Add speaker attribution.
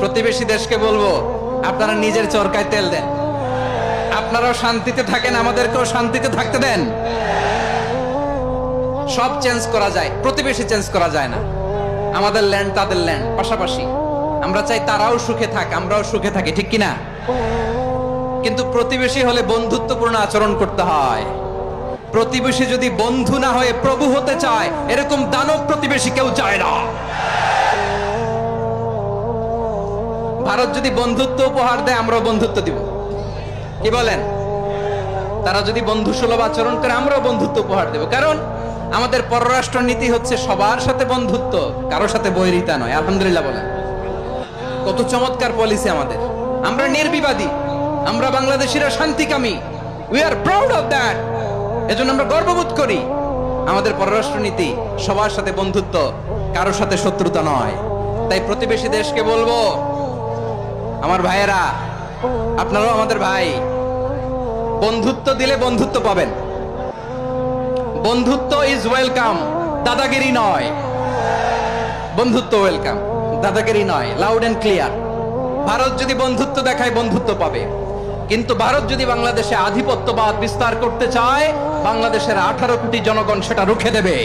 Speaker 1: প্রতিবেশী দেশকে বলবো, আপনারা নিজের চরকায় তেল দেন, আপনারাও শান্তিতে থাকেন, আমাদেরকেও শান্তিতে থাকতে দেন। সব চেঞ্জ করা যায়, প্রতিবেশী চেঞ্জ করা যায় না। আমাদের ল্যান্ড তাদের ল্যান্ড, পাশাপাশি। আমরা চাই তারাও সুখে থাক, আমরাও সুখে থাকি, ঠিক কিনা? কিন্তু প্রতিবেশী হলে বন্ধুত্বপূর্ণ আচরণ করতে হয়। প্রতিবেশী যদি বন্ধু না হয়ে প্রভু হতে চায়, এরকম দানব প্রতিবেশী কেউ চায় না। ভারত যদি বন্ধুত্ব উপহার দেয়, আমরাও বন্ধুত্ব দিব, কি বলেন? তারা যদি বন্ধু সুলভ আচরণ করে, আমরাও বন্ধুত্ব উপহার দেব। কারণ আমাদের পররাষ্ট্র নীতি হচ্ছে সবার সাথে বন্ধুত্ব, কারোর সাথে বৈরিতা নয়। আলহামদুলিল্লাহ বলেন, কত চমৎকার পলিসি আমাদের। আমরা নির্বিবাদী, আমরা বাংলাদেশিরা শান্তিকামী। We are proud of that. এজন্য আমরা গর্ববোধ করি। আমাদের পররাষ্ট্র নীতি সবার সাথে বন্ধুত্ব, কারোর সাথে শত্রুতা নয়। তাই প্রতিবেশী দেশকে বলবো, আমার ভাইয়েরা, আপনারাও আমাদের ভাই। বন্ধুত্ব দিলে বন্ধুত্ব পাবেন। বন্ধুত্ব ইজ ওয়েলকাম, দাদাগিরি নয়। বন্ধুত্ব ওয়েলকাম, দাদাগিরি নয়। Loud and clear. ভারত যদি বন্ধুত্ব দেখায়, বন্ধুত্ব পাবে। কিন্তু ভারত যদি বাংলাদেশে আধিপত্যবাদ বিস্তার করতে চায়, বাংলাদেশের 18 কোটি জনগণ সেটা রুখে দেবে।